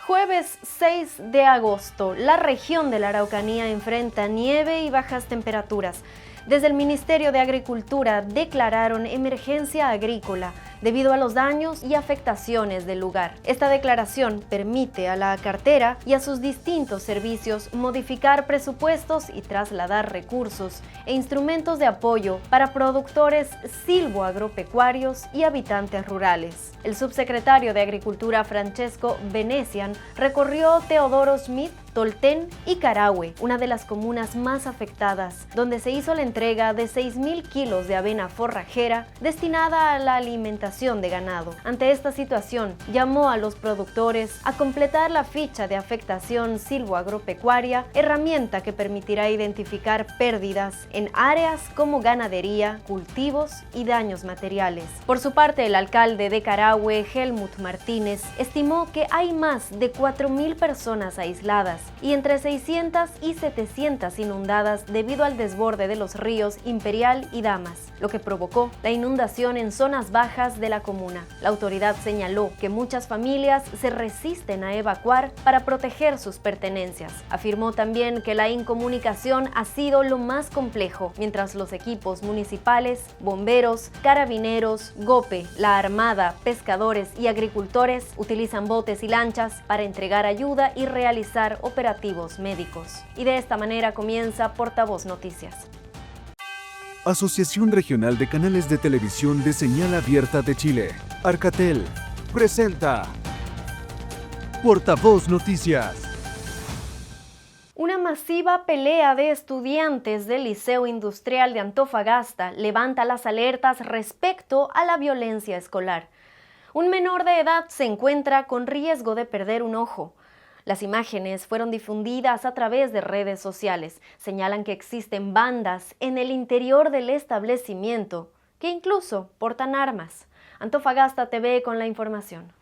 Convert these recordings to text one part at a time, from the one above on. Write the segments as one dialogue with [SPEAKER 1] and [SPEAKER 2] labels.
[SPEAKER 1] Jueves 6 de agosto, la región de la Araucanía enfrenta nieve y bajas temperaturas. Desde el Ministerio de Agricultura declararon emergencia agrícola debido a los daños y afectaciones del lugar. Esta declaración permite a la cartera y a sus distintos servicios modificar presupuestos y trasladar recursos e instrumentos de apoyo para productores silvoagropecuarios y habitantes rurales. El subsecretario de Agricultura Francesco Venecian recorrió Teodoro Schmidt, Tolten y Carahue, una de las comunas más afectadas, donde se hizo la entrega de 6.000 kilos de avena forrajera destinada a la alimentación de ganado. Ante esta situación, llamó a los productores a completar la ficha de afectación silvoagropecuaria, herramienta que permitirá identificar pérdidas en áreas como ganadería, cultivos y daños materiales. Por su parte, el alcalde de Carahue, Helmut Martínez, estimó que hay más de 4.000 personas aisladas y entre 600 y 700 inundadas debido al desborde de los ríos Imperial y Damas, lo que provocó la inundación en zonas bajas de la comuna. La autoridad señaló que muchas familias se resisten a evacuar para proteger sus pertenencias. Afirmó también que la incomunicación ha sido lo más complejo, mientras los equipos municipales, bomberos, carabineros, GOPE, la Armada, pescadores y agricultores utilizan botes y lanchas para entregar ayuda y realizar operativos médicos. Y de esta manera comienza Portavoz Noticias.
[SPEAKER 2] Asociación Regional de Canales de Televisión de Señal Abierta de Chile, Arcatel, presenta Portavoz Noticias.
[SPEAKER 1] Una masiva pelea de estudiantes del Liceo Industrial de Antofagasta levanta las alertas respecto a la violencia escolar. Un menor de edad se encuentra con riesgo de perder un ojo. Las imágenes fueron difundidas a través de redes sociales. Señalan que existen bandas en el interior del establecimiento que incluso portan armas. Antofagasta TV con la información.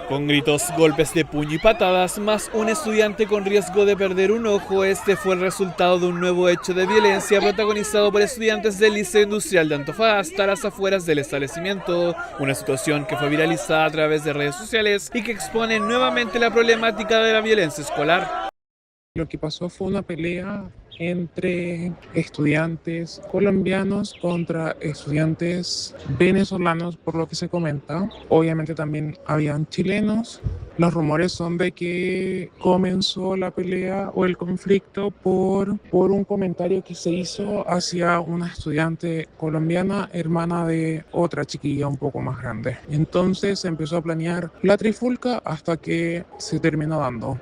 [SPEAKER 3] Con gritos, golpes de puño y patadas, más un estudiante con riesgo de perder un ojo, este fue el resultado de un nuevo hecho de violencia protagonizado por estudiantes del Liceo Industrial de Antofagasta a las afueras del establecimiento. Una situación que fue viralizada a través de redes sociales y que expone nuevamente la problemática de la violencia escolar.
[SPEAKER 4] Lo que pasó fue una pelea entre estudiantes colombianos contra estudiantes venezolanos, por lo que se comenta. Obviamente también habían chilenos. Los rumores son de que comenzó la pelea o el conflicto por un comentario que se hizo hacia una estudiante colombiana, hermana de otra chiquilla un poco más grande. Entonces se empezó a planear la trifulca hasta que se terminó dando.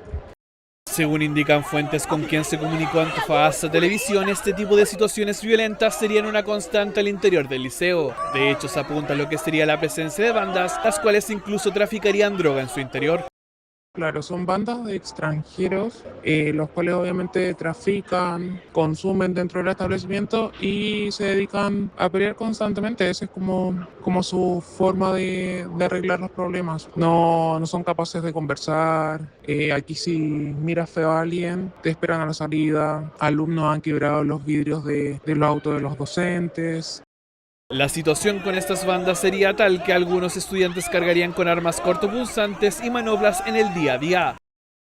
[SPEAKER 3] Según indican fuentes con quien se comunicó Antofagasta Televisión, este tipo de situaciones violentas serían una constante al interior del liceo. De hecho, se apunta a lo que sería la presencia de bandas, las cuales incluso traficarían droga en su interior.
[SPEAKER 4] Claro, son bandas de extranjeros, los cuales obviamente trafican, consumen dentro del establecimiento y se dedican a pelear constantemente. Esa es como su forma de arreglar los problemas. No son capaces de conversar. Aquí si miras feo a alguien, te esperan a la salida. Alumnos han quebrado los vidrios de los autos de los docentes.
[SPEAKER 3] La situación con estas bandas sería tal que algunos estudiantes cargarían con armas cortopunzantes y manoplas en el día a día.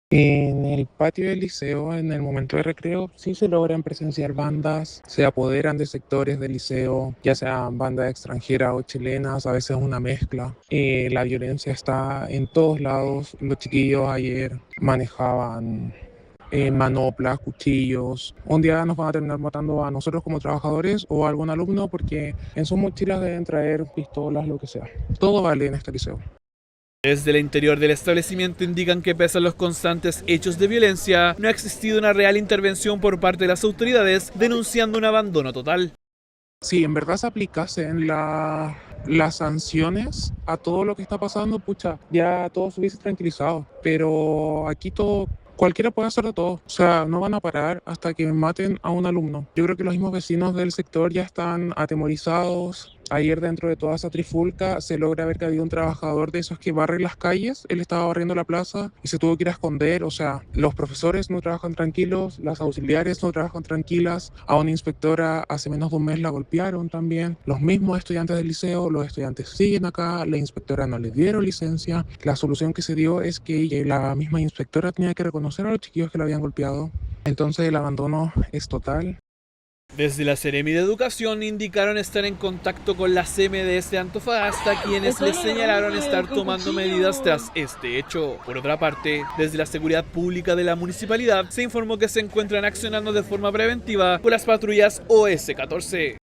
[SPEAKER 4] En el patio del liceo, en el momento de recreo, sí se logran presenciar bandas, se apoderan de sectores del liceo, ya sean bandas extranjeras o chilenas, a veces una mezcla. La violencia está en todos lados. Los chiquillos ayer manejaban manoplas, cuchillos. Un día nos van a terminar matando a nosotros como trabajadores o a algún alumno porque en sus mochilas deben traer pistolas, lo que sea. Todo vale en este liceo.
[SPEAKER 3] Desde el interior del establecimiento indican que pese a los constantes hechos de violencia, no ha existido una real intervención por parte de las autoridades denunciando un abandono total.
[SPEAKER 4] Si en verdad se aplicasen las sanciones a todo lo que está pasando, pucha, ya todo se hubiese tranquilizado. Pero aquí cualquiera puede hacer de todo. O sea, no van a parar hasta que maten a un alumno. Yo creo que los mismos vecinos del sector ya están atemorizados. Ayer dentro de toda esa trifulca se logra ver que había un trabajador de esos que barren las calles. Él estaba barriendo la plaza y se tuvo que ir a esconder. O sea, los profesores no trabajan tranquilos, las auxiliares no trabajan tranquilas. A una inspectora hace menos de un mes la golpearon también. Los mismos estudiantes del liceo, los estudiantes siguen acá, la inspectora no les dieron licencia. La solución que se dio es que la misma inspectora tenía que reconocer a los chiquillos que la habían golpeado. Entonces el abandono es total.
[SPEAKER 3] Desde la Seremi de Educación indicaron estar en contacto con la CMDS de Antofagasta, quienes les señalaron estar tomando medidas tras este hecho. Por otra parte, desde la Seguridad Pública de la Municipalidad se informó que se encuentran accionando de forma preventiva con las patrullas OS-14.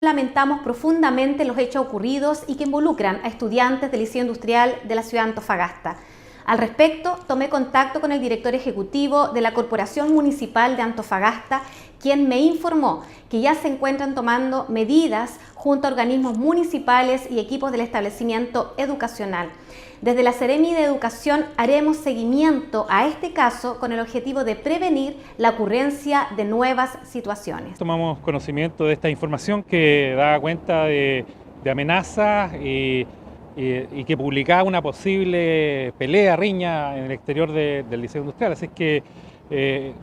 [SPEAKER 5] Lamentamos profundamente los hechos ocurridos y que involucran a estudiantes del Liceo Industrial de la ciudad de Antofagasta. Al respecto, tomé contacto con el director ejecutivo de la Corporación Municipal de Antofagasta, quien me informó que ya se encuentran tomando medidas junto a organismos municipales y equipos del establecimiento educacional. Desde la Seremi de Educación haremos seguimiento a este caso con el objetivo de prevenir la ocurrencia de nuevas situaciones.
[SPEAKER 6] Tomamos conocimiento de esta información que da cuenta de amenazas y que publicaba una posible pelea, riña en el exterior del Liceo Industrial. Así que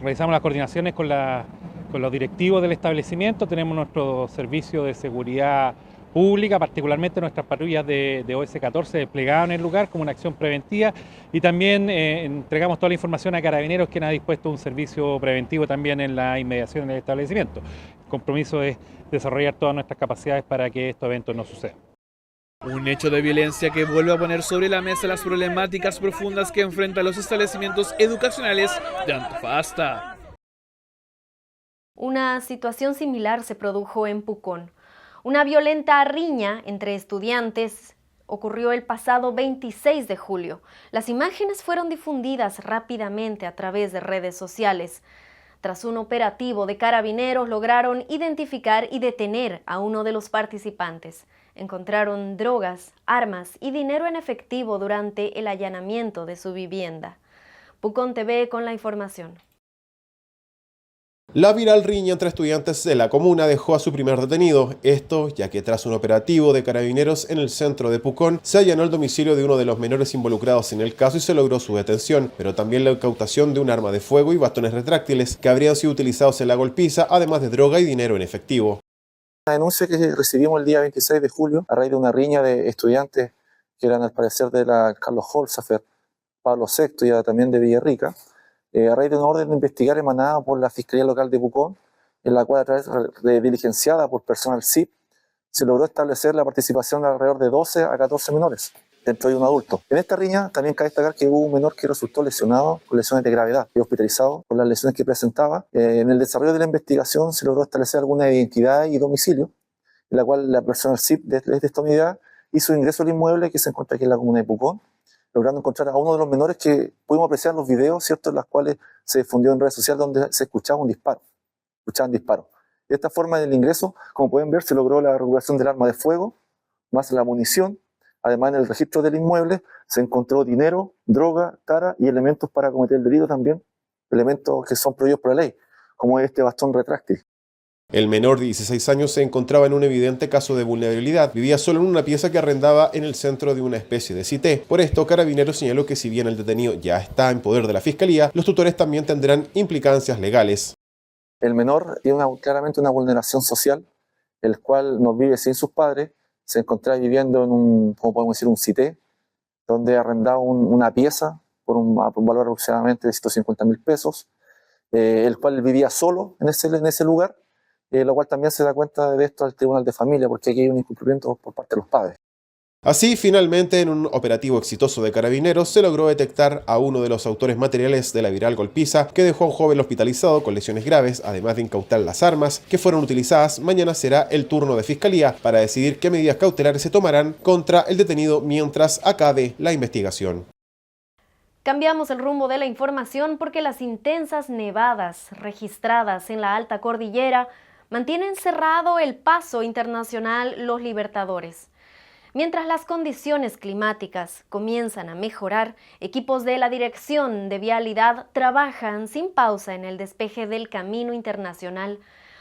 [SPEAKER 6] realizamos las coordinaciones con los directivos del establecimiento. Tenemos nuestro servicio de seguridad pública, particularmente nuestras patrullas de OS-14 desplegadas en el lugar como una acción preventiva, y también entregamos toda la información a Carabineros, quien ha dispuesto un servicio preventivo también en la inmediación del establecimiento. El compromiso es desarrollar todas nuestras capacidades para que estos eventos no sucedan.
[SPEAKER 3] Un hecho de violencia que vuelve a poner sobre la mesa las problemáticas profundas que enfrentan los establecimientos educacionales de Antofagasta.
[SPEAKER 1] Una situación similar se produjo en Pucón. Una violenta riña entre estudiantes ocurrió el pasado 26 de julio. Las imágenes fueron difundidas rápidamente a través de redes sociales. Tras un operativo de Carabineros lograron identificar y detener a uno de los participantes. Encontraron drogas, armas y dinero en efectivo durante el allanamiento de su vivienda. Pucón TV con la información.
[SPEAKER 7] La viral riña entre estudiantes de la comuna dejó a su primer detenido. Esto ya que tras un operativo de Carabineros en el centro de Pucón, se allanó el domicilio de uno de los menores involucrados en el caso y se logró su detención, pero también la incautación de un arma de fuego y bastones retráctiles que habrían sido utilizados en la golpiza, además de droga y dinero en efectivo.
[SPEAKER 8] Una denuncia que recibimos el día 26 de julio a raíz de una riña de estudiantes que eran al parecer de la Carlos Holzafer, Pablo VI y también de Villarrica, a raíz de una orden de investigar emanada por la Fiscalía Local de Pucón, en la cual a través de diligenciada por personal CIP se logró establecer la participación de alrededor de 12 a 14 menores dentro de un adulto. En esta riña también cabe destacar que hubo un menor que resultó lesionado con lesiones de gravedad y hospitalizado por las lesiones que presentaba. En el desarrollo de la investigación se logró establecer alguna identidad y domicilio, en la cual la persona del CIP de esta unidad hizo ingreso al inmueble que se encuentra aquí en la comuna de Pucón, logrando encontrar a uno de los menores que pudimos apreciar los videos, ¿cierto?, en las cuales se difundió en redes sociales donde se escuchaba un disparo. Escuchaban disparos. De esta forma, en el ingreso, como pueden ver, se logró la recuperación del arma de fuego, más la munición. Además, en el registro del inmueble se encontró dinero, droga, tara y elementos para cometer el delito también, elementos que son prohibidos por la ley, como este bastón retráctil.
[SPEAKER 7] El menor de 16 años se encontraba en un evidente caso de vulnerabilidad. Vivía solo en una pieza que arrendaba en el centro de una especie de cité. Por esto, Carabineros señaló que si bien el detenido ya está en poder de la Fiscalía, los tutores también tendrán implicancias legales.
[SPEAKER 8] El menor tiene claramente una vulneración social, el cual no vive sin sus padres, se encontraba viviendo en como podemos decir, un cité, donde arrendaba una pieza por un valor aproximadamente de 150.000 pesos, el cual vivía solo en ese lugar, lo cual también se da cuenta de esto al Tribunal de Familia, porque aquí hay un incumplimiento por parte de los padres.
[SPEAKER 7] Así, finalmente, en un operativo exitoso de Carabineros, se logró detectar a uno de los autores materiales de la viral golpiza que dejó a un joven hospitalizado con lesiones graves, además de incautar las armas que fueron utilizadas. Mañana será el turno de Fiscalía para decidir qué medidas cautelares se tomarán contra el detenido mientras acabe la investigación.
[SPEAKER 1] Cambiamos el rumbo de la información porque las intensas nevadas registradas en la alta cordillera mantienen cerrado el paso internacional Los Libertadores. Mientras las condiciones climáticas comienzan a mejorar, equipos de la Dirección de Vialidad trabajan sin pausa en el despeje del camino internacional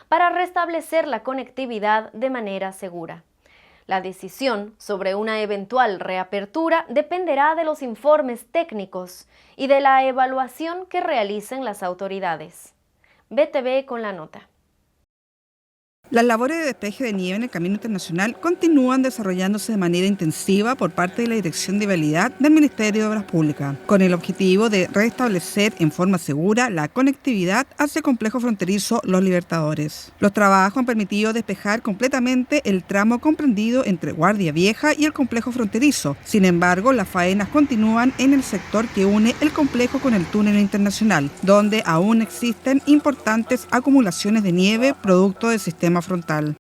[SPEAKER 1] para restablecer la conectividad de manera segura. La decisión sobre una eventual reapertura dependerá de los informes técnicos y de la evaluación que realicen las autoridades. BTV con la nota.
[SPEAKER 9] Las labores de despeje de nieve en el Camino Internacional continúan desarrollándose de manera intensiva por parte de la Dirección de Vialidad del Ministerio de Obras Públicas, con el objetivo de restablecer en forma segura la conectividad hacia el complejo fronterizo Los Libertadores. Los trabajos han permitido despejar completamente el tramo comprendido entre Guardia Vieja y el complejo fronterizo. Sin embargo, las faenas continúan en el sector que une el complejo con el túnel internacional, donde aún existen importantes acumulaciones de nieve producto del sistema frontal.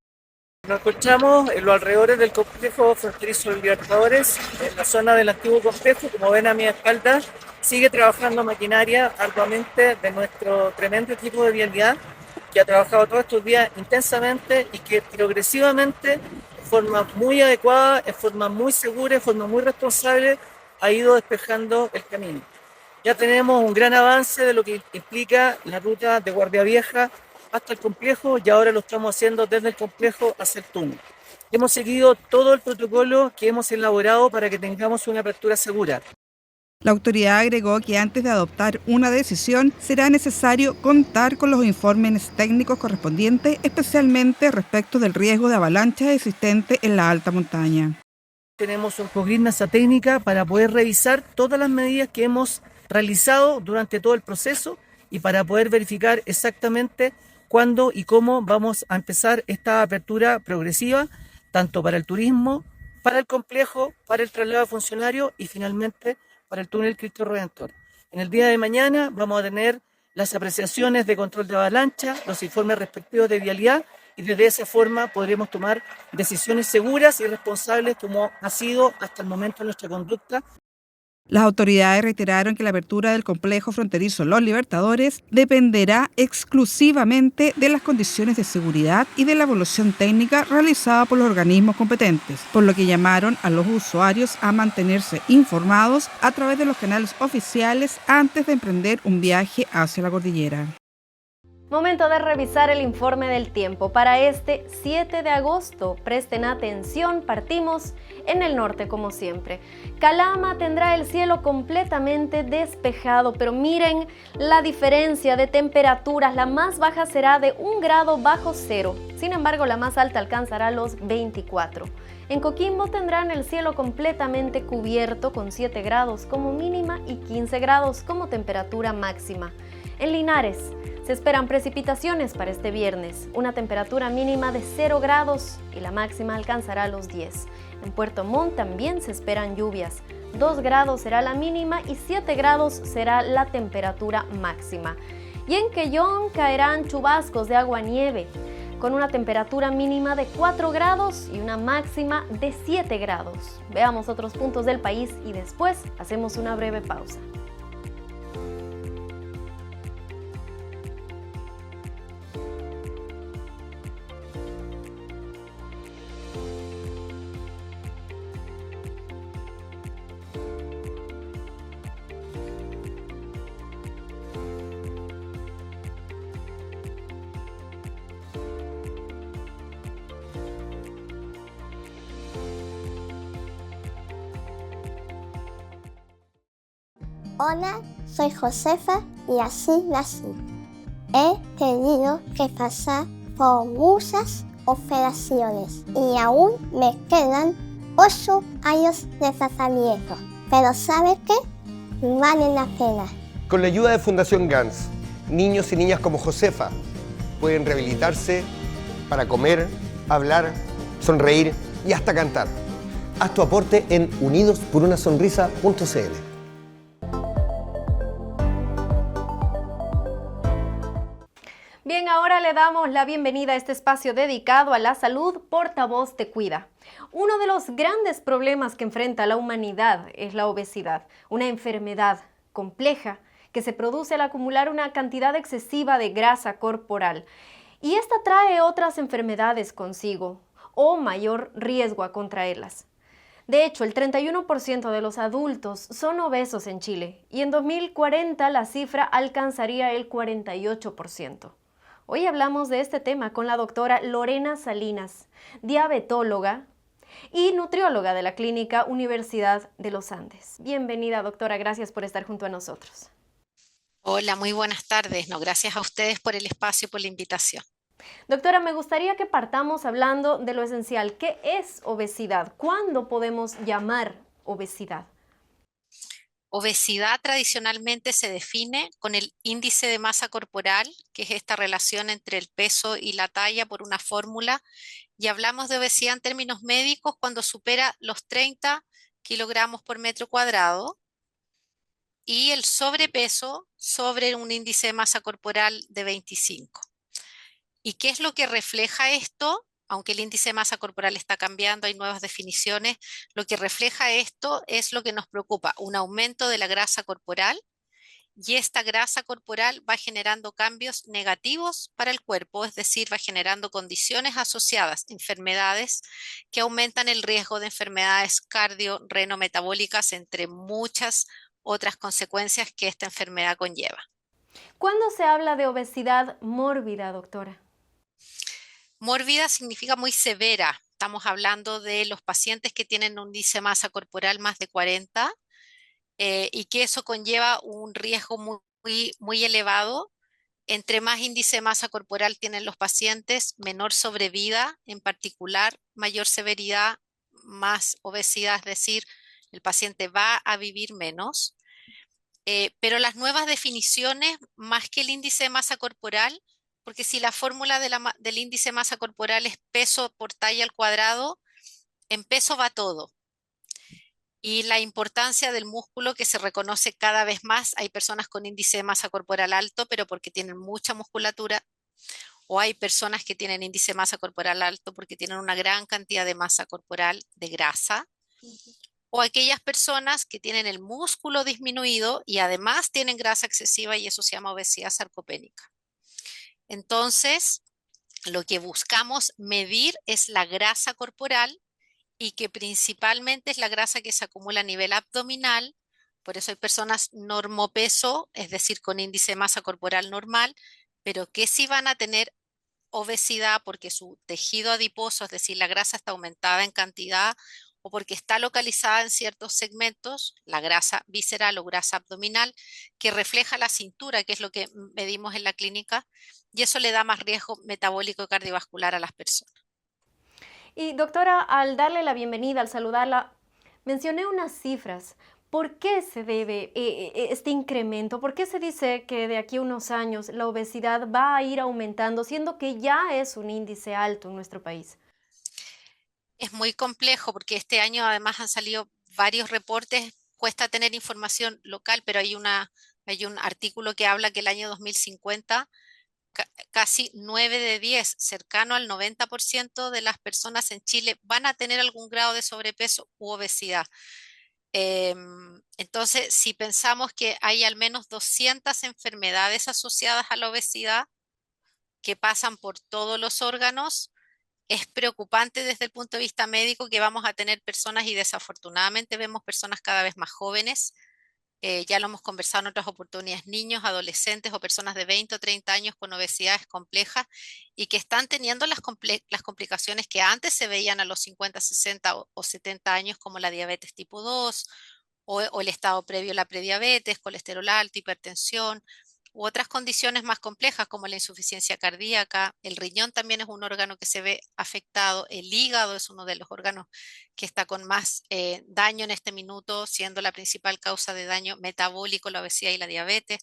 [SPEAKER 10] Nos encontramos en los alrededores del complejo fronterizo Libertadores, en la zona del antiguo complejo. Como ven a mi espalda, sigue trabajando maquinaria arduamente de nuestro tremendo equipo de vialidad, que ha trabajado todos estos días intensamente y que progresivamente, de forma muy adecuada, de forma muy segura, de forma muy responsable, ha ido despejando el camino. Ya tenemos un gran avance de lo que implica la ruta de Guardia Vieja hasta el complejo, y ahora lo estamos haciendo desde el complejo hacia el túnel. Hemos seguido todo el protocolo que hemos elaborado para que tengamos una apertura segura.
[SPEAKER 9] La autoridad agregó que antes de adoptar una decisión será necesario contar con los informes técnicos correspondientes, especialmente respecto del riesgo de avalanchas existente en la alta montaña.
[SPEAKER 10] Tenemos un cogrid mesa técnica para poder revisar todas las medidas que hemos realizado durante todo el proceso y para poder verificar exactamente cuándo y cómo vamos a empezar esta apertura progresiva, tanto para el turismo, para el complejo, para el traslado de funcionarios y finalmente para el túnel Cristo Redentor. En el día de mañana vamos a tener las apreciaciones de control de avalancha, los informes respectivos de vialidad, y desde esa forma podremos tomar decisiones seguras y responsables como ha sido hasta el momento nuestra conducta.
[SPEAKER 9] Las autoridades reiteraron que la apertura del complejo fronterizo Los Libertadores dependerá exclusivamente de las condiciones de seguridad y de la evaluación técnica realizada por los organismos competentes, por lo que llamaron a los usuarios a mantenerse informados a través de los canales oficiales antes de emprender un viaje hacia la cordillera.
[SPEAKER 1] Momento de revisar el informe del tiempo para este 7 de agosto. Presten atención, partimos en el norte como siempre. Calama tendrá el cielo completamente despejado, pero miren la diferencia de temperaturas. La más baja será de 1 grado bajo cero, sin embargo la más alta alcanzará los 24. En Coquimbo tendrán el cielo completamente cubierto con 7 grados como mínima y 15 grados como temperatura máxima. En Linares se esperan precipitaciones para este viernes, una temperatura mínima de 0 grados y la máxima alcanzará los 10. En Puerto Montt también se esperan lluvias, 2 grados será la mínima y 7 grados será la temperatura máxima. Y en Quellón caerán chubascos de aguanieve, con una temperatura mínima de 4 grados y una máxima de 7 grados. Veamos otros puntos del país y después hacemos una breve pausa.
[SPEAKER 11] Hola, soy Josefa y así nací. He tenido que pasar por muchas operaciones y aún me quedan 8 años de tratamiento. Pero ¿sabe qué? Vale la pena.
[SPEAKER 12] Con la ayuda de Fundación GANS, niños y niñas como Josefa pueden rehabilitarse para comer, hablar, sonreír y hasta cantar. Haz tu aporte en unidosporunasonrisa.cl.
[SPEAKER 1] Bien, ahora le damos la bienvenida a este espacio dedicado a la salud. Portavoz Te Cuida. Uno de los grandes problemas que enfrenta la humanidad es la obesidad, una enfermedad compleja que se produce al acumular una cantidad excesiva de grasa corporal. Y esta trae otras enfermedades consigo o mayor riesgo a contraerlas. De hecho, el 31% de los adultos son obesos en Chile y en 2040 la cifra alcanzaría el 48%. Hoy hablamos de este tema con la doctora Lorena Salinas, diabetóloga, y nutrióloga de la Clínica Universidad de los Andes. Bienvenida, doctora, gracias por estar junto a nosotros.
[SPEAKER 13] Hola, muy buenas tardes. No, gracias a ustedes por el espacio y por la invitación.
[SPEAKER 1] Doctora, me gustaría que partamos hablando de lo esencial. ¿Qué es obesidad? ¿Cuándo podemos llamar obesidad?
[SPEAKER 13] Obesidad tradicionalmente se define con el índice de masa corporal, que es esta relación entre el peso y la talla por una fórmula, y hablamos de obesidad en términos médicos cuando supera los 30 kilogramos por metro cuadrado, y el sobrepeso sobre un índice de masa corporal de 25. ¿Y qué es lo que refleja esto? Aunque el índice de masa corporal está cambiando, hay nuevas definiciones, lo que refleja esto es lo que nos preocupa, un aumento de la grasa corporal, y esta grasa corporal va generando cambios negativos para el cuerpo, es decir, va generando condiciones asociadas, enfermedades que aumentan el riesgo de enfermedades cardio-reno-metabólicas, entre muchas otras consecuencias que esta enfermedad conlleva.
[SPEAKER 1] ¿Cuándo se habla de obesidad mórbida, doctora?
[SPEAKER 13] Mórbida significa muy severa. Estamos hablando de los pacientes que tienen un índice de masa corporal más de 40 y que eso conlleva un riesgo muy elevado. Entre más índice de masa corporal tienen los pacientes, menor sobrevida, en particular mayor severidad, más obesidad, es decir, el paciente va a vivir menos. Pero las nuevas definiciones, más que el índice de masa corporal, porque si la fórmula del índice de masa corporal es peso por talla al cuadrado, en peso va todo. Y la importancia del músculo que se reconoce cada vez más. Hay personas con índice de masa corporal alto, pero porque tienen mucha musculatura, o hay personas que tienen índice de masa corporal alto porque tienen una gran cantidad de masa corporal de grasa, o aquellas personas que tienen el músculo disminuido y además tienen grasa excesiva, y eso se llama obesidad sarcopénica. Entonces, lo que buscamos medir es la grasa corporal, y que principalmente es la grasa que se acumula a nivel abdominal. Por eso hay personas normopeso, es decir, con índice de masa corporal normal, pero que sí van a tener obesidad porque su tejido adiposo, es decir, la grasa está aumentada en cantidad, o porque está localizada en ciertos segmentos, la grasa visceral o grasa abdominal, que refleja la cintura, que es lo que medimos en la clínica, y eso le da más riesgo metabólico y cardiovascular a las personas.
[SPEAKER 1] Y doctora, al darle la bienvenida, al saludarla, mencioné unas cifras. ¿Por qué se debe este incremento? ¿Por qué se dice que de aquí a unos años la obesidad va a ir aumentando, siendo que ya es un índice alto en nuestro país?
[SPEAKER 13] Es muy complejo porque este año además han salido varios reportes. Cuesta tener información local, pero hay un artículo que habla que el año 2050 casi 9 de 10, cercano al 90% de las personas en Chile van a tener algún grado de sobrepeso u obesidad. Entonces, si pensamos que hay al menos 200 enfermedades asociadas a la obesidad que pasan por todos los órganos, es preocupante desde el punto de vista médico que vamos a tener personas, y desafortunadamente vemos personas cada vez más jóvenes. Ya lo hemos conversado en otras oportunidades, niños, adolescentes o personas de 20 o 30 años con obesidades complejas y que están teniendo las complicaciones que antes se veían a los 50, 60 o 70 años, como la diabetes tipo 2 o el estado previo a la prediabetes, colesterol alto, hipertensión, u otras condiciones más complejas como la insuficiencia cardíaca. El riñón también es un órgano que se ve afectado, el hígado es uno de los órganos que está con más daño en este minuto, siendo la principal causa de daño metabólico la obesidad y la diabetes.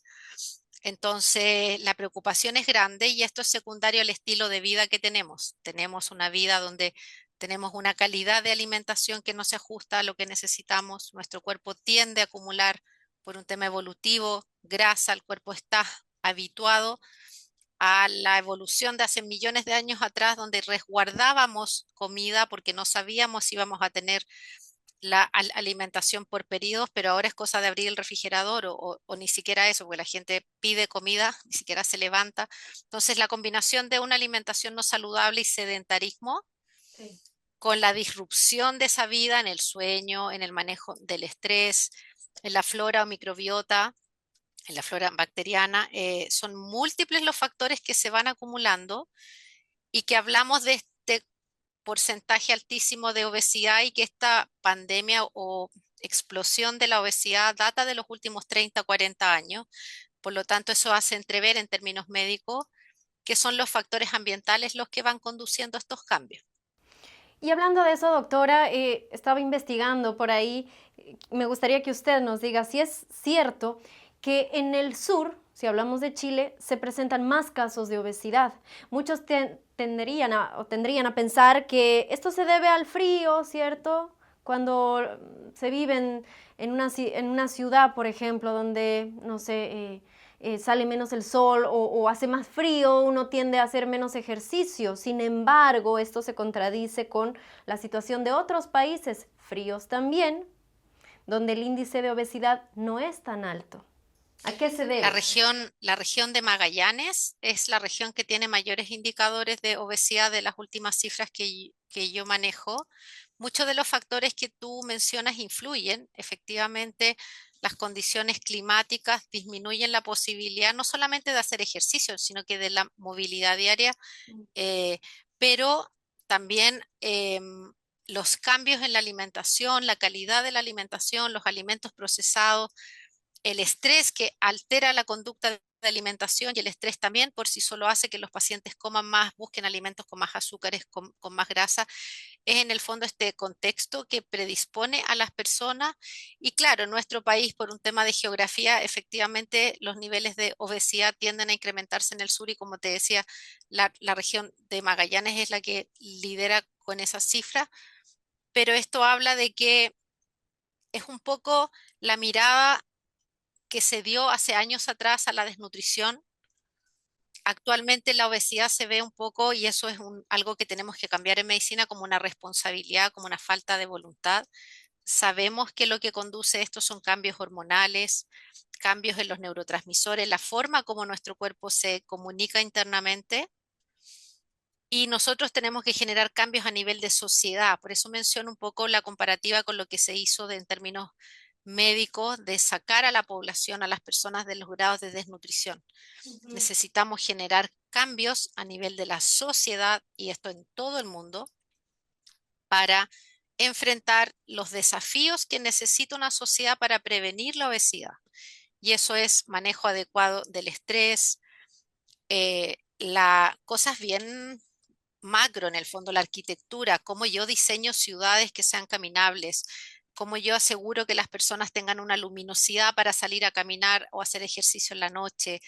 [SPEAKER 13] Entonces, la preocupación es grande, y esto es secundario al estilo de vida que tenemos. Tenemos una vida donde tenemos una calidad de alimentación que no se ajusta a lo que necesitamos. Nuestro cuerpo tiende a acumular, por un tema evolutivo, grasa. El cuerpo está habituado a la evolución de hace millones de años atrás, donde resguardábamos comida porque no sabíamos si íbamos a tener la alimentación por periodos, pero ahora es cosa de abrir el refrigerador o ni siquiera eso, porque la gente pide comida, ni siquiera se levanta. Entonces, la combinación de una alimentación no saludable y sedentarismo, con la disrupción de esa vida en el sueño, en el manejo del estrés, en la flora o microbiota, en la flora bacteriana, son múltiples los factores que se van acumulando y que hablamos de este porcentaje altísimo de obesidad y que esta pandemia o explosión de la obesidad data de los últimos 30, 40 años. Por lo tanto, eso hace entrever en términos médicos que son los factores ambientales los que van conduciendo a estos cambios.
[SPEAKER 1] Y hablando de eso, doctora, estaba investigando por ahí, me gustaría que usted nos diga si es cierto que en el sur, si hablamos de Chile, se presentan más casos de obesidad. Muchos tendrían a pensar que esto se debe al frío, ¿cierto? Cuando se vive en una ciudad, por ejemplo, donde, no sé, sale menos el sol o hace más frío, uno tiende a hacer menos ejercicio. Sin embargo, esto se contradice con la situación de otros países fríos también, donde el índice de obesidad no es tan alto. ¿A qué se debe?
[SPEAKER 13] La región de Magallanes es la región que tiene mayores indicadores de obesidad de las últimas cifras que yo manejo. Muchos de los factores que tú mencionas influyen. Efectivamente, las condiciones climáticas disminuyen la posibilidad no solamente de hacer ejercicio, sino que de la movilidad diaria, pero también los cambios en la alimentación, la calidad de la alimentación, los alimentos procesados, el estrés que altera la conducta de alimentación y el estrés también por sí solo hace que los pacientes coman más, busquen alimentos con más azúcares, con más grasa. Es en el fondo este contexto que predispone a las personas y claro, en nuestro país por un tema de geografía, efectivamente los niveles de obesidad tienden a incrementarse en el sur y como te decía, la región de Magallanes es la que lidera con esas cifras, pero esto habla de que es un poco la mirada que se dio hace años atrás a la desnutrición. Actualmente la obesidad se ve un poco, y eso es algo que tenemos que cambiar en medicina, como una responsabilidad, como una falta de voluntad. Sabemos que lo que conduce a esto son cambios hormonales, cambios en los neurotransmisores, la forma como nuestro cuerpo se comunica internamente. Y nosotros tenemos que generar cambios a nivel de sociedad. Por eso menciono un poco la comparativa con lo que se hizo en términos médicos, de sacar a la población, a las personas de los grados de desnutrición. Necesitamos generar cambios a nivel de la sociedad, y esto en todo el mundo, para enfrentar los desafíos que necesita una sociedad para prevenir la obesidad. Y eso es manejo adecuado del estrés, cosas bien macro en el fondo, la arquitectura, cómo yo diseño ciudades que sean caminables, cómo yo aseguro que las personas tengan una luminosidad para salir a caminar o hacer ejercicio en la noche,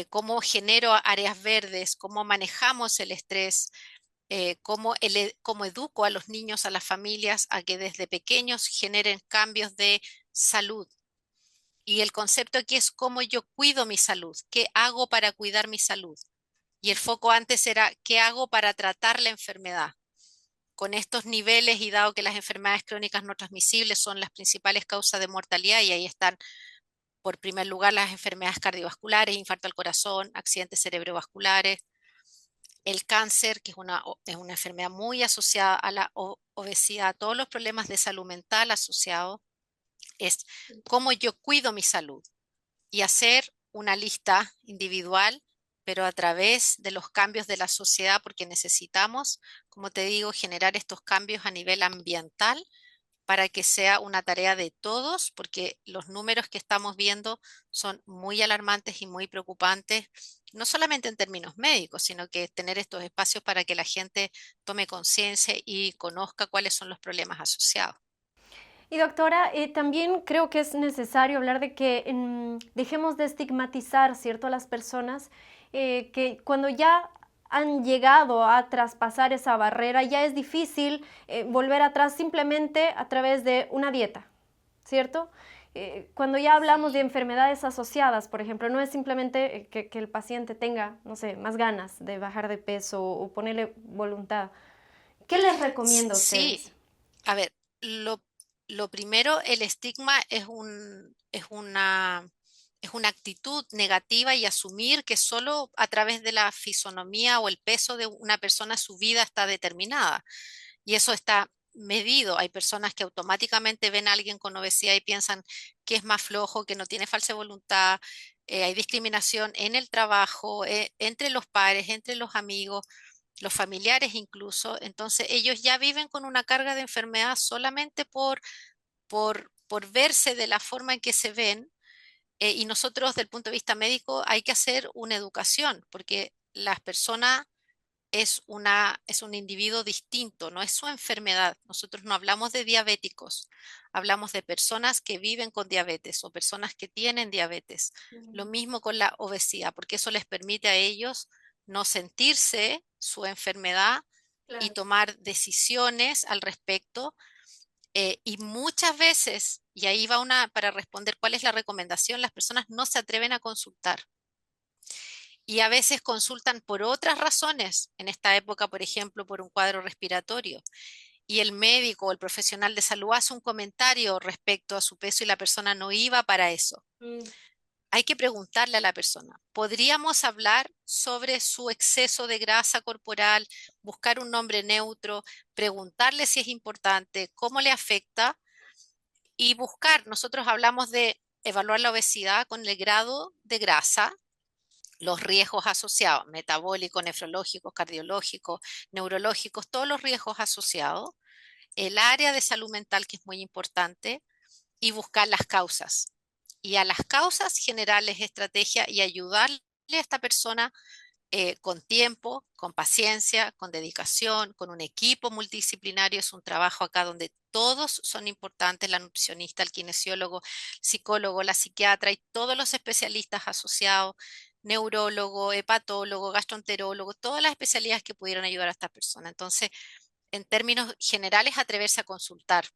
[SPEAKER 13] cómo genero áreas verdes, cómo manejamos el estrés, cómo educo a los niños, a las familias, a que desde pequeños generen cambios de salud. Y el concepto aquí es cómo yo cuido mi salud, qué hago para cuidar mi salud. Y el foco antes era qué hago para tratar la enfermedad. Con estos niveles y dado que las enfermedades crónicas no transmisibles son las principales causas de mortalidad y ahí están por primer lugar las enfermedades cardiovasculares, infarto al corazón, accidentes cerebrovasculares, el cáncer, que es una enfermedad muy asociada a la obesidad, todos los problemas de salud mental asociados, es cómo yo cuido mi salud y hacer una lista individual, pero a través de los cambios de la sociedad, porque necesitamos, como te digo, generar estos cambios a nivel ambiental para que sea una tarea de todos, porque los números que estamos viendo son muy alarmantes y muy preocupantes, no solamente en términos médicos, sino que tener estos espacios para que la gente tome conciencia y conozca cuáles son los problemas asociados.
[SPEAKER 1] Y doctora, también creo que es necesario hablar de que dejemos de estigmatizar, ¿cierto?, a las personas que cuando ya han llegado a traspasar esa barrera, ya es difícil volver atrás simplemente a través de una dieta, ¿cierto? Cuando ya hablamos de enfermedades asociadas, por ejemplo, no es simplemente que el paciente tenga, no sé, más ganas de bajar de peso o ponerle voluntad. ¿Qué les recomienda a ustedes?
[SPEAKER 13] Sí, a ver, lo primero, el estigma es una actitud negativa y asumir que solo a través de la fisonomía o el peso de una persona su vida está determinada. Y eso está medido. Hay personas que automáticamente ven a alguien con obesidad y piensan que es más flojo, que no tiene falsa voluntad. Hay discriminación en el trabajo, entre los pares, entre los amigos. los familiares incluso, entonces ellos ya viven con una carga de enfermedad solamente por verse de la forma en que se ven, y nosotros, desde el punto de vista médico, hay que hacer una educación, porque las personas es un individuo distinto, no es su enfermedad. Nosotros no hablamos de diabéticos, hablamos de personas que viven con diabetes o personas que tienen diabetes. Lo mismo con la obesidad, porque eso les permite a ellos no sentirse su enfermedad y tomar decisiones al respecto. Y muchas veces, y ahí va una para responder cuál es la recomendación, las personas no se atreven a consultar. Y a veces consultan por otras razones, en esta época, por ejemplo, por un cuadro respiratorio. Y el médico o el profesional de salud hace un comentario respecto a su peso y la persona no iba para eso. Hay que preguntarle a la persona, ¿podríamos hablar sobre su exceso de grasa corporal, buscar un nombre neutro, preguntarle si es importante, cómo le afecta y buscar? Nosotros hablamos de evaluar la obesidad con el grado de grasa, los riesgos asociados, metabólicos, nefrológicos, cardiológicos, neurológicos, todos los riesgos asociados, el área de salud mental, que es muy importante, y buscar las causas. Y a las causas generarles estrategia y ayudarle a esta persona con tiempo, con paciencia, con dedicación, con un equipo multidisciplinario. Es un trabajo acá donde todos son importantes, la nutricionista, el kinesiólogo, psicólogo, la psiquiatra y todos los especialistas asociados, neurólogo, hepatólogo, gastroenterólogo, todas las especialidades que pudieron ayudar a esta persona. Entonces, en términos generales, atreverse a consultar,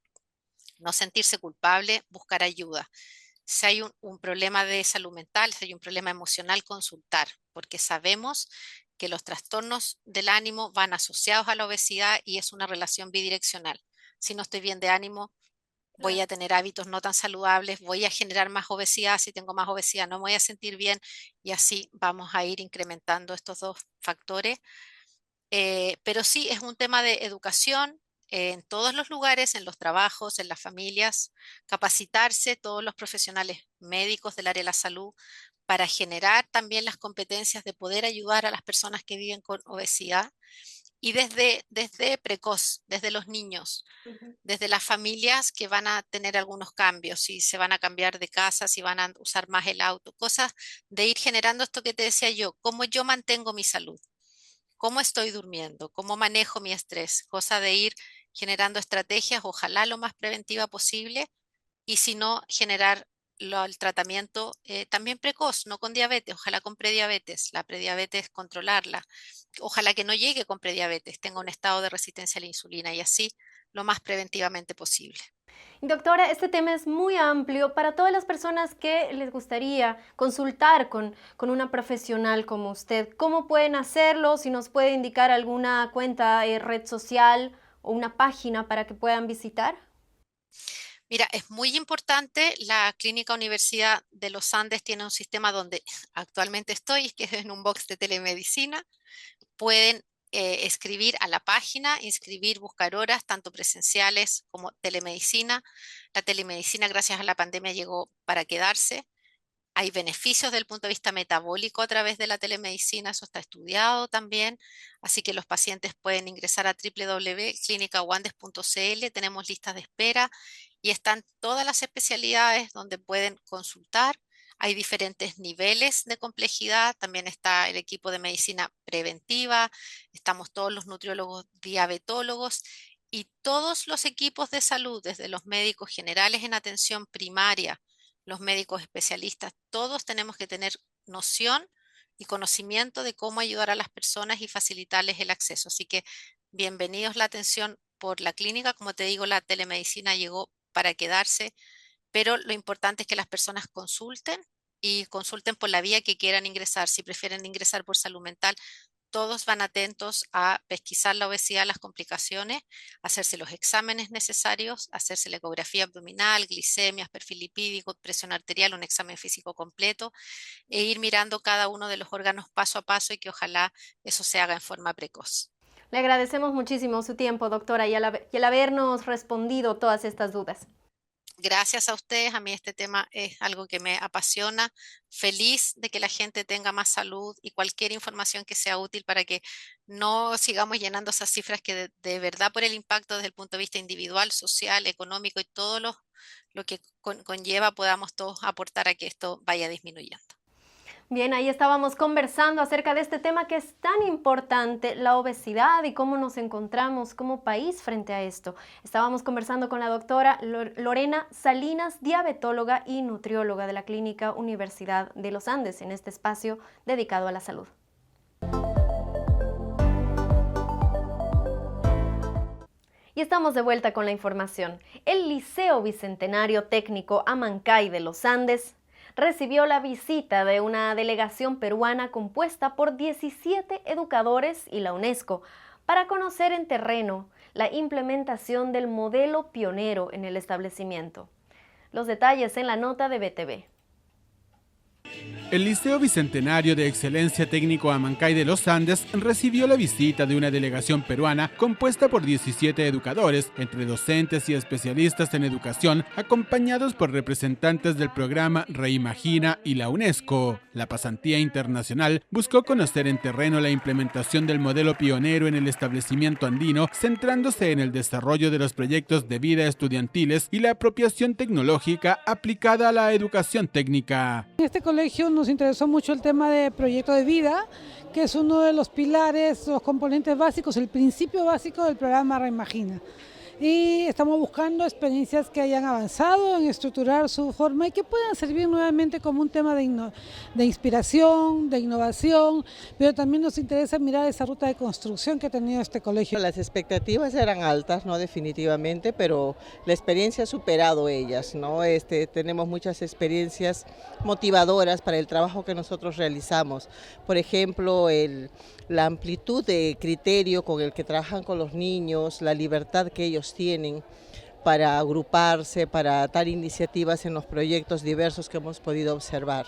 [SPEAKER 13] no sentirse culpable, buscar ayuda. Si hay un problema de salud mental, si hay un problema emocional, consultar, porque sabemos que los trastornos del ánimo van asociados a la obesidad y es una relación bidireccional. Si no estoy bien de ánimo, voy a tener hábitos no tan saludables, voy a generar más obesidad, si tengo más obesidad no me voy a sentir bien y así vamos a ir incrementando estos dos factores. Pero sí, es un tema de educación en todos los lugares, en los trabajos, en las familias, capacitarse todos los profesionales médicos del área de la salud para generar también las competencias de poder ayudar a las personas que viven con obesidad y desde precoz, desde los niños, desde las familias que van a tener algunos cambios, si se van a cambiar de casa, si van a usar más el auto, cosas de ir generando esto que te decía yo, cómo yo mantengo mi salud. ¿Cómo estoy durmiendo? ¿Cómo manejo mi estrés? Cosa de ir generando estrategias, ojalá lo más preventiva posible, y si no, generar el tratamiento también precoz, no con diabetes, ojalá con prediabetes, la prediabetes controlarla, ojalá que no llegue con prediabetes, tenga un estado de resistencia a la insulina y así lo más preventivamente posible.
[SPEAKER 1] Doctora, este tema es muy amplio para todas las personas que les gustaría consultar con una profesional como usted. ¿Cómo pueden hacerlo? Si nos puede indicar alguna cuenta, red social o una página para que puedan visitar.
[SPEAKER 13] Mira, es muy importante, la Clínica Universidad de los Andes tiene un sistema donde actualmente estoy, que es en un box de telemedicina. Pueden escribir a la página, inscribir, buscar horas, tanto presenciales como telemedicina. La telemedicina, gracias a la pandemia, llegó para quedarse. Hay beneficios desde el punto de vista metabólico a través de la telemedicina, eso está estudiado también. Así que los pacientes pueden ingresar a www.clinicawandes.cl, tenemos listas de espera y están todas las especialidades donde pueden consultar. Hay diferentes niveles de complejidad, también está el equipo de medicina preventiva, estamos todos los nutriólogos diabetólogos y todos los equipos de salud, desde los médicos generales en atención primaria, los médicos especialistas, todos tenemos que tener noción y conocimiento de cómo ayudar a las personas y facilitarles el acceso. Así que bienvenidos la atención por la clínica. Como te digo, la telemedicina llegó para quedarse, pero lo importante es que las personas consulten y consulten por la vía que quieran ingresar. Si prefieren ingresar por salud mental, todos van atentos a pesquisar la obesidad, las complicaciones, hacerse los exámenes necesarios, hacerse la ecografía abdominal, glicemias, perfil lipídico, presión arterial, un examen físico completo e ir mirando cada uno de los órganos paso a paso y que ojalá eso se haga en forma precoz.
[SPEAKER 1] Le agradecemos muchísimo su tiempo, doctora, y el habernos respondido todas estas dudas.
[SPEAKER 13] Gracias a ustedes, a mí este tema es algo que me apasiona. Feliz de que la gente tenga más salud y cualquier información que sea útil para que no sigamos llenando esas cifras que de verdad por el impacto desde el punto de vista individual, social, económico y todo lo que conlleva podamos todos aportar a que esto vaya disminuyendo.
[SPEAKER 1] Bien, ahí estábamos conversando acerca de este tema que es tan importante, la obesidad y cómo nos encontramos como país frente a esto. Estábamos conversando con la doctora Lorena Salinas, diabetóloga y nutrióloga de la Clínica Universidad de los Andes, en este espacio dedicado a la salud. Y estamos de vuelta con la información. El Liceo Bicentenario Técnico Amancay de los Andes recibió la visita de una delegación peruana compuesta por 17 educadores y la UNESCO para conocer en terreno la implementación del modelo pionero en el establecimiento. Los detalles en la nota de BTV.
[SPEAKER 14] El Liceo Bicentenario de Excelencia Técnico Amancay de los Andes recibió la visita de una delegación peruana compuesta por 17 educadores, entre docentes y especialistas en educación, acompañados por representantes del programa Reimagina y la UNESCO. La pasantía internacional buscó conocer en terreno la implementación del modelo pionero en el establecimiento andino, centrándose en el desarrollo de los proyectos de vida estudiantiles y la apropiación tecnológica aplicada a la educación técnica.
[SPEAKER 15] En este colegio nos interesó mucho el tema de proyecto de vida, que es uno de los pilares, los componentes básicos, el principio básico del programa Reimagina. Y estamos buscando experiencias que hayan avanzado en estructurar su forma y que puedan servir nuevamente como un tema de inspiración, de innovación, pero también nos interesa mirar esa ruta de construcción que ha tenido este colegio.
[SPEAKER 16] Las expectativas eran altas, ¿no? Definitivamente, pero la experiencia ha superado ellas, ¿no? Tenemos muchas experiencias motivadoras para el trabajo que nosotros realizamos. Por ejemplo, la amplitud de criterio con el que trabajan con los niños, la libertad que ellos tienen para agruparse, para dar iniciativas en los proyectos diversos que hemos podido observar.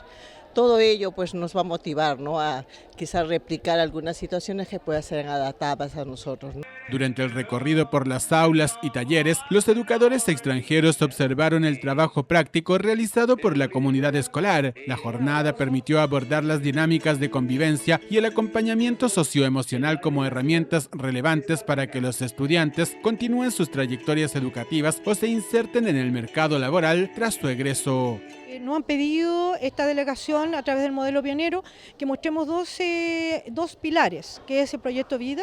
[SPEAKER 16] Todo ello pues nos va a motivar, ¿no? A quizás replicar algunas situaciones que puedan ser adaptadas a nosotros, ¿no?
[SPEAKER 14] Durante el recorrido por las aulas y talleres, los educadores extranjeros observaron el trabajo práctico realizado por la comunidad escolar. La jornada permitió abordar las dinámicas de convivencia y el acompañamiento socioemocional como herramientas relevantes para que los estudiantes continúen sus trayectorias educativas o se inserten en el mercado laboral tras su egreso.
[SPEAKER 15] Nos han pedido esta delegación a través del modelo pionero que mostremos dos pilares, que es el proyecto vida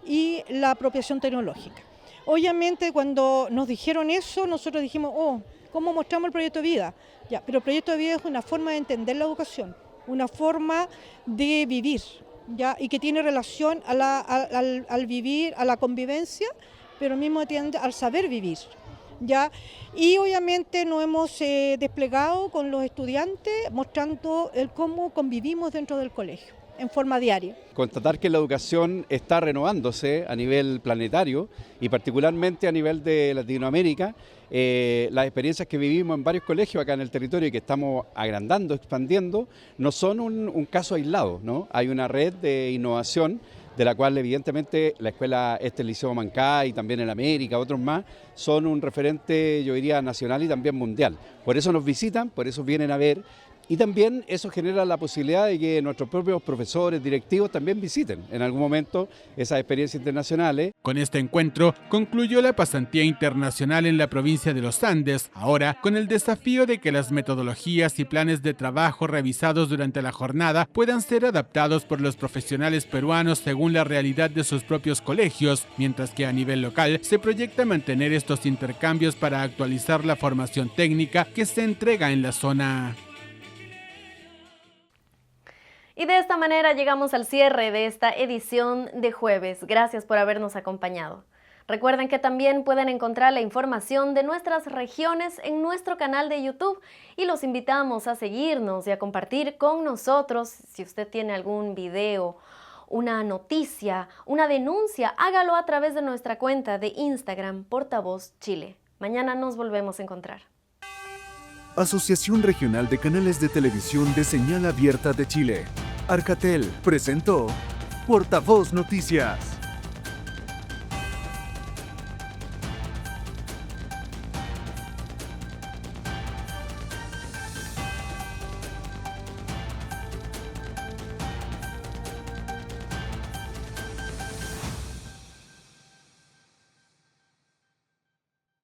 [SPEAKER 15] y la apropiación tecnológica. Obviamente cuando nos dijeron eso, nosotros dijimos, ¿cómo mostramos el proyecto vida? Ya, pero el proyecto de vida es una forma de entender la educación, una forma de vivir, ¿ya? Y que tiene relación al vivir, a la convivencia, pero al mismo tiempo al saber vivir. ¿Ya? Y obviamente nos hemos desplegado con los estudiantes mostrando cómo convivimos dentro del colegio en forma diaria.
[SPEAKER 17] Constatar que la educación está renovándose a nivel planetario y particularmente a nivel de Latinoamérica. Las experiencias que vivimos en varios colegios acá en el territorio y que estamos agrandando, expandiendo, no son un caso aislado, ¿no? Hay una red de innovación de la cual evidentemente la escuela el Liceo Amancay y también en América, otros más, son un referente, yo diría, nacional y también mundial. Por eso nos visitan, por eso vienen a ver, y también eso genera la posibilidad de que nuestros propios profesores, directivos también visiten en algún momento esas experiencias internacionales.
[SPEAKER 14] Con este encuentro concluyó la pasantía internacional en la provincia de los Andes, ahora con el desafío de que las metodologías y planes de trabajo revisados durante la jornada puedan ser adaptados por los profesionales peruanos según la realidad de sus propios colegios, mientras que a nivel local se proyecta mantener estos intercambios para actualizar la formación técnica que se entrega en la zona.
[SPEAKER 1] Y de esta manera llegamos al cierre de esta edición de jueves. Gracias por habernos acompañado. Recuerden que también pueden encontrar la información de nuestras regiones en nuestro canal de YouTube y los invitamos a seguirnos y a compartir con nosotros. Si usted tiene algún video, una noticia, una denuncia, hágalo a través de nuestra cuenta de Instagram Portavoz Chile. Mañana nos volvemos a encontrar.
[SPEAKER 2] Asociación Regional de Canales de Televisión de Señal Abierta de Chile. Arcatel presentó Portavoz Noticias.